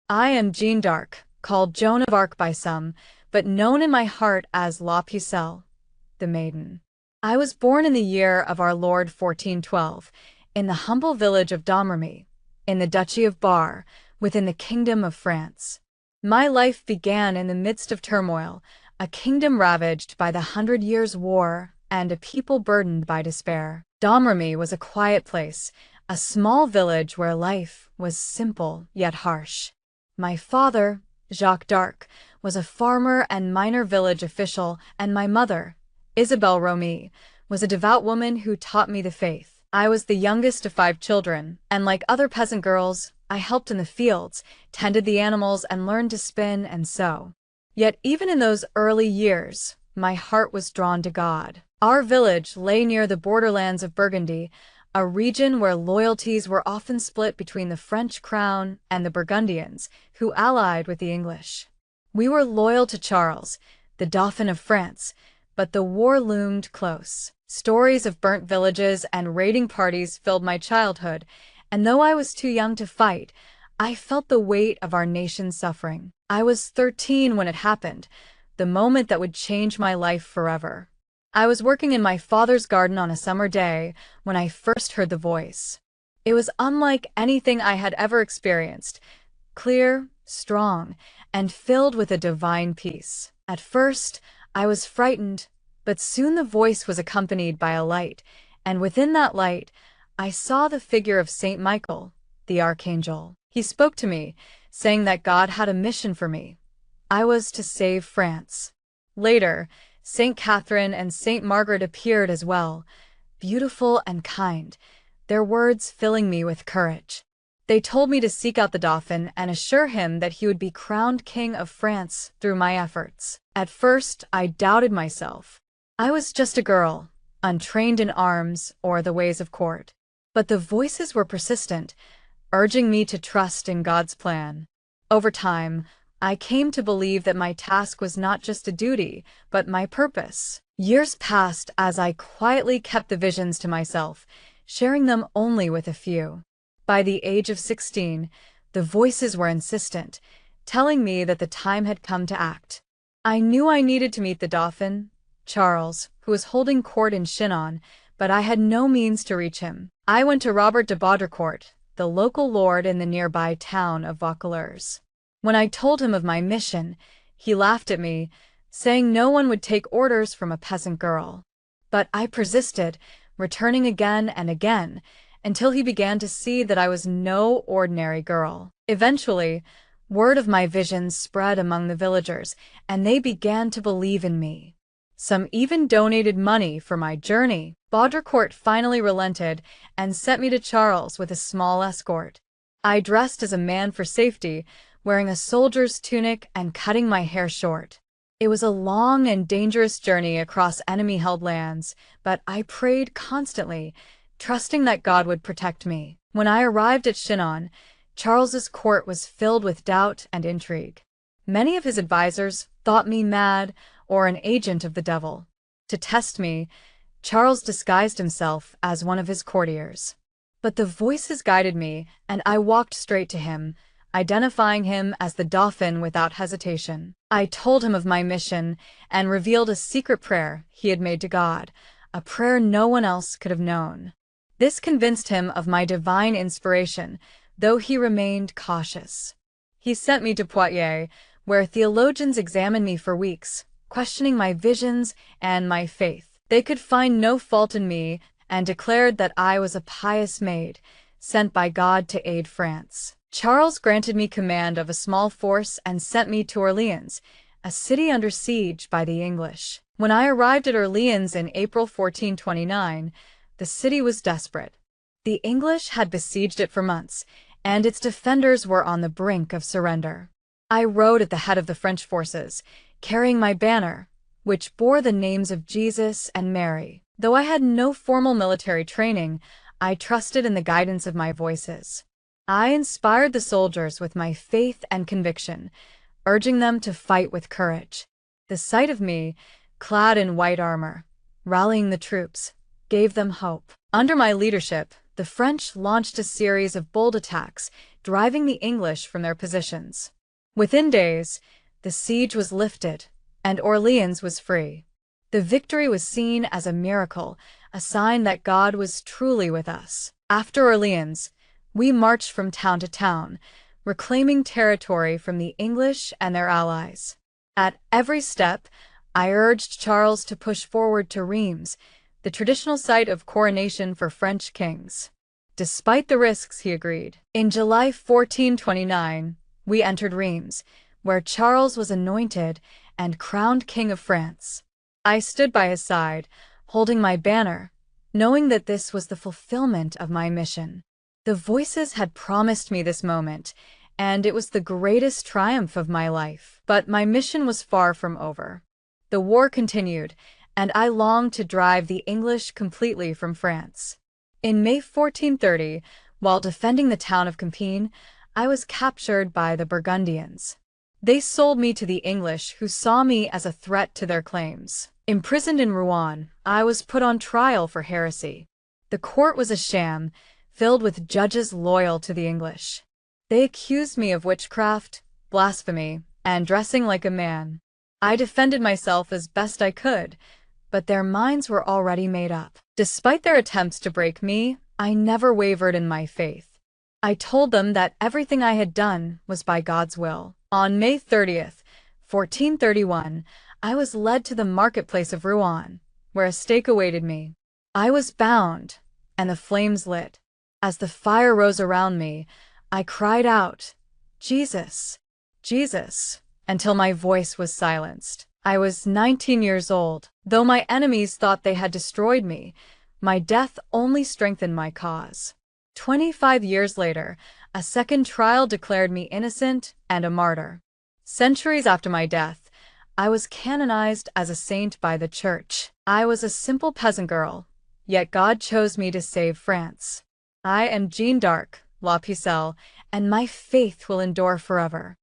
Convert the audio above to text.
I am Jeanne d'Arc, called Joan of Arc by some, but known in my heart as La Pucelle, the Maiden. I was born in the year of our Lord 1412, in the humble village of Domremy, in the Duchy of Bar, within the Kingdom of France. My life began in the midst of turmoil, a kingdom ravaged by the Hundred Years' War, and a people burdened by despair. Domremy was a quiet place, a small village where life was simple yet harsh. My father, Jacques d'Arc, was a farmer and minor village official, and my mother, Isabelle Romy, was a devout woman who taught me the faith. I was the youngest of 5 children, and like other peasant girls, I helped in the fields, tended the animals, and learned to spin and sew. Yet even in those early years, my heart was drawn to God. Our village lay near the borderlands of Burgundy, a region where loyalties were often split between the French crown and the Burgundians, who allied with the English. We were loyal to Charles, the Dauphin of France, but the war loomed close. Stories of burnt villages and raiding parties filled my childhood, and though I was too young to fight, I felt the weight of our nation's suffering. I was 13 when it happened, the moment that would change my life forever. I was working in my father's garden on a summer day when I first heard the voice. It was unlike anything I had ever experienced, clear, strong, and filled with a divine peace. At first, I was frightened, but soon the voice was accompanied by a light, and within that light, I saw the figure of Saint Michael, the archangel. He spoke to me, saying that God had a mission for me. I was to save France. Later, Saint Catherine and Saint Margaret appeared as well, beautiful and kind, their words filling me with courage. They told me to seek out the Dauphin and assure him that he would be crowned King of France through my efforts. At first, I doubted myself. I was just a girl, untrained in arms or the ways of court. But the voices were persistent, urging me to trust in God's plan. Over time, I came to believe that my task was not just a duty, but my purpose. Years passed as I quietly kept the visions to myself, sharing them only with a few. By the age of 16, the voices were insistent, telling me that the time had come to act. I knew I needed to meet the Dauphin, Charles, who was holding court in Chinon, but I had no means to reach him. I went to Robert de Baudricourt, the local lord in the nearby town of Vaucouleurs. When I told him of my mission, he laughed at me, saying no one would take orders from a peasant girl. But I persisted, returning again and again, until he began to see that I was no ordinary girl. Eventually, word of my visions spread among the villagers, and they began to believe in me. Some even donated money for my journey. Baudricourt finally relented and sent me to Charles with a small escort. I dressed as a man for safety, wearing a soldier's tunic and cutting my hair short. It was a long and dangerous journey across enemy-held lands, but I prayed constantly, trusting that God would protect me. When I arrived at Chinon, Charles's court was filled with doubt and intrigue. Many of his advisors thought me mad or an agent of the devil. To test me, Charles disguised himself as one of his courtiers. But the voices guided me, and I walked straight to him, identifying him as the Dauphin without hesitation. I told him of my mission and revealed a secret prayer he had made to God, a prayer no one else could have known. This convinced him of my divine inspiration, though he remained cautious. He sent me to Poitiers, where theologians examined me for weeks, questioning my visions and my faith. They could find no fault in me and declared that I was a pious maid, sent by God to aid France. Charles granted me command of a small force and sent me to Orléans, a city under siege by the English. When I arrived at Orléans in April 1429, the city was desperate. The English had besieged it for months, and its defenders were on the brink of surrender. I rode at the head of the French forces, carrying my banner, which bore the names of Jesus and Mary. Though I had no formal military training, I trusted in the guidance of my voices. I inspired the soldiers with my faith and conviction, urging them to fight with courage. The sight of me, clad in white armor, rallying the troops, gave them hope. Under my leadership, the French launched a series of bold attacks, driving the English from their positions. Within days, the siege was lifted, and Orléans was free. The victory was seen as a miracle, a sign that God was truly with us. After Orléans, we marched from town to town, reclaiming territory from the English and their allies. At every step, I urged Charles to push forward to Reims, the traditional site of coronation for French kings. Despite the risks, he agreed. In July 1429, we entered Reims, where Charles was anointed and crowned King of France. I stood by his side, holding my banner, knowing that this was the fulfillment of my mission. The voices had promised me this moment, and it was the greatest triumph of my life. But my mission was far from over. The war continued, and I longed to drive the English completely from France. In May 1430, while defending the town of Compiègne, I was captured by the Burgundians. They sold me to the English, who saw me as a threat to their claims. Imprisoned in Rouen, I was put on trial for heresy. The court was a sham, filled with judges loyal to the English. They accused me of witchcraft, blasphemy, and dressing like a man. I defended myself as best I could, but their minds were already made up. Despite their attempts to break me, I never wavered in my faith. I told them that everything I had done was by God's will. On May 30th, 1431, I was led to the marketplace of Rouen, where a stake awaited me. I was bound, and the flames lit. As the fire rose around me, I cried out, "Jesus, Jesus," until my voice was silenced. I was 19 years old. Though my enemies thought they had destroyed me, my death only strengthened my cause. 25 years later, a second trial declared me innocent and a martyr. Centuries after my death, I was canonized as a saint by the Church. I was a simple peasant girl, yet God chose me to save France. I am Jeanne d'Arc, La Pucelle, and my faith will endure forever.